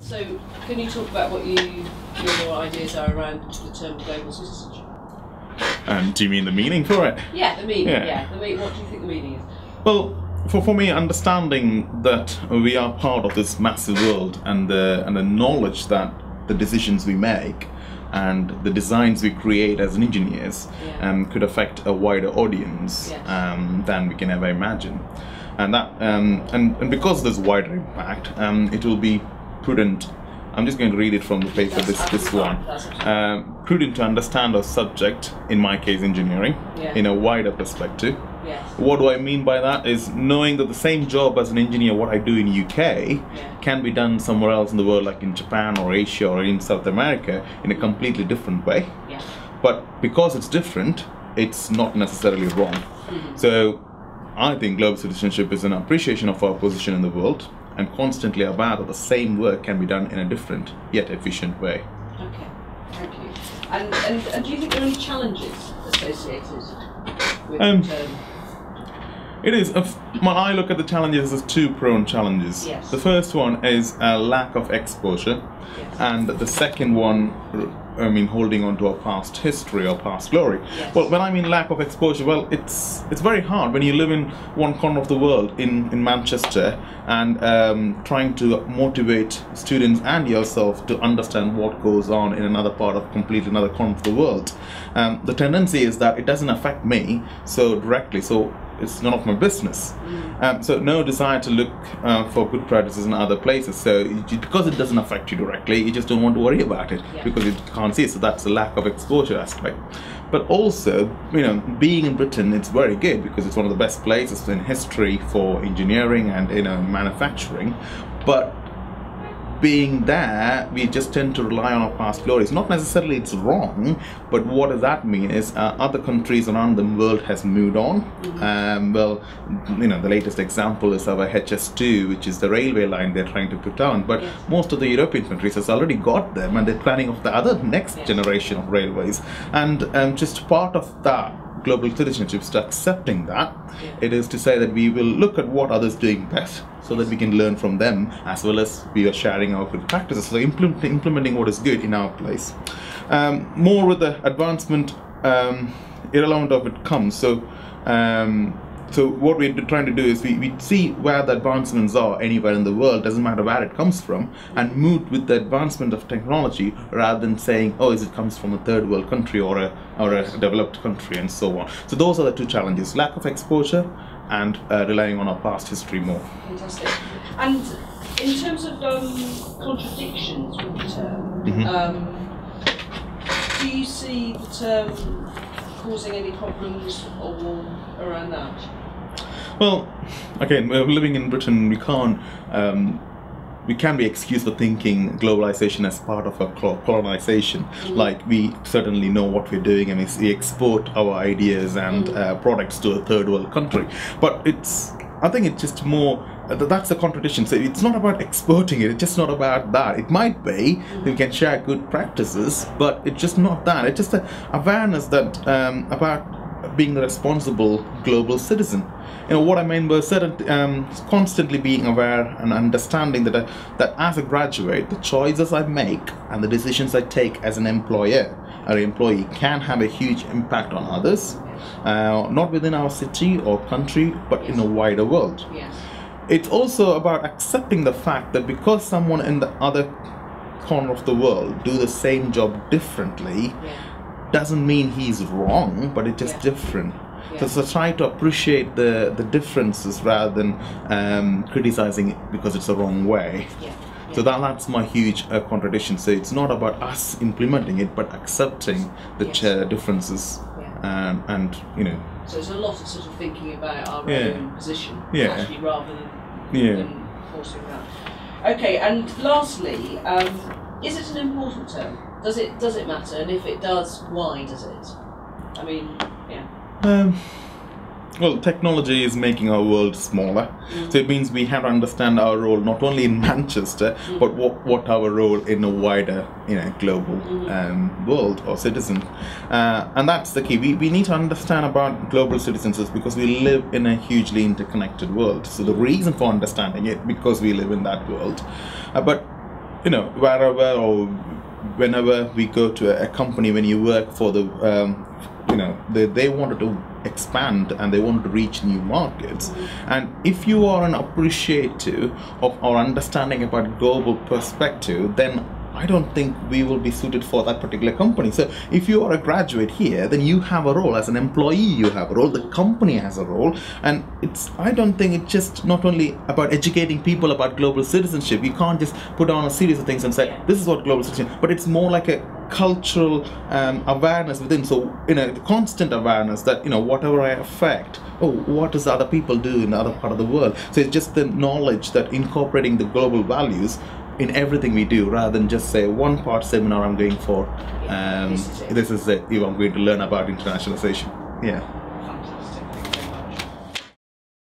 So, can you talk about what your ideas are around the term global citizenship? Do you mean the meaning for it? Yeah, the meaning. Yeah. What do you think the meaning is? Well, for me, understanding that we are part of this massive world, and the knowledge that the decisions we make and the designs we create as engineers could affect a wider audience than we can ever imagine, and that and because of this wider impact, it will be prudent. I'm just going to read it from the paper. This one. Prudent to understand our subject, in my case engineering, in a wider perspective. Yes. What do I mean by that is knowing that the same job as an engineer, what I do in UK, can be done somewhere else in the world, like in Japan or Asia or in South America, in a completely different way. Yeah. But because it's different, it's not necessarily wrong. Mm-hmm. So I think global citizenship is an appreciation of our position in the world, and constantly aware that the same work can be done in a different yet efficient way. Okay, thank you. And do you think there are any challenges associated with the term? It is. When I look at the challenges as two prone challenges. Yes. The first one is a lack of exposure, and the second one, holding on to our past history or past glory. Yes. Well, when I mean lack of exposure, well, it's very hard when you live in one corner of the world, in Manchester, and trying to motivate students and yourself to understand what goes on in another part of completely another corner of the world. The tendency is that it doesn't affect me so directly, so it's none of my business. So no desire to look for good practices in other places. So because it doesn't affect you directly, you just don't want to worry about it because you can't see it. So that's a lack of exposure aspect. But also, being in Britain, it's very good because it's one of the best places in history for engineering and manufacturing. But being there, we just tend to rely on our past glories. Not necessarily it's wrong, but what does that mean is other countries around the world has moved on. The latest example is our HS2, which is the railway line they're trying to put on. But most of the European countries has already got them, and they're planning of the other next generation of railways. And just part of that global citizenship is to accepting that. It is to say that we will look at what others doing best, so that we can learn from them, as well as we are sharing our good practices. So implementing what is good in our place. More with the advancement, irrelevant of it comes. So what we're trying to do is we see where the advancements are anywhere in the world, doesn't matter where it comes from, and move with the advancement of technology rather than saying, oh, it comes from a third world country or a developed country and so on. So those are the two challenges: lack of exposure and relying on our past history more. Fantastic. And in terms of contradictions with the term, do you see the term causing any problems or around that? Well, again, we're living in Britain. We can be excused for thinking globalization as part of a colonization. Like, we certainly know what we're doing, and we export our ideas and products to a third world country. But I think it's just more, that's a contradiction. So it's not about exporting it, it's just not about that. It might be, we can share good practices, but it's just not that. It's just an awareness that about being the responsible global citizen. What I mean by constantly being aware and understanding that as a graduate, the choices I make and the decisions I take as an employer or employee can have a huge impact on others, not within our city or country, but in a wider world. Yes. It's also about accepting the fact that because someone in the other corner of the world do the same job differently, doesn't mean he's wrong, but it's just different. So try to appreciate the differences rather than criticizing it because it's the wrong way. So that's my huge contradiction. So it's not about us implementing it, but accepting the differences, and So there's a lot of sort of thinking about our own position, actually, rather than forcing that. Okay, and lastly, is it an important term? Does it matter? And if it does, why does it? I mean, well, technology is making our world smaller, so it means we have to understand our role not only in Manchester, but what our role in a wider, global world or citizen, and that's the key. We need to understand about global citizens because we live in a hugely interconnected world. So the reason for understanding it, because we live in that world, but wherever or whenever we go to a company, when you work for the, they wanted to expand and they want to reach new markets. And if you are an appreciative of our understanding about global perspective, then I don't think we will be suited for that particular company. So if you are a graduate here, then you have a role. As an employee, you have a role. The company has a role. And I don't think it's just not only about educating people about global citizenship. You can't just put on a series of things and say, this is what global citizenship, but it's more like a cultural awareness within. So, the constant awareness that, whatever I affect, what does other people do in the other part of the world? So it's just the knowledge that incorporating the global values in everything we do, rather than just say one part seminar I'm going for. This is it. I'm going to learn about internationalization. Yeah.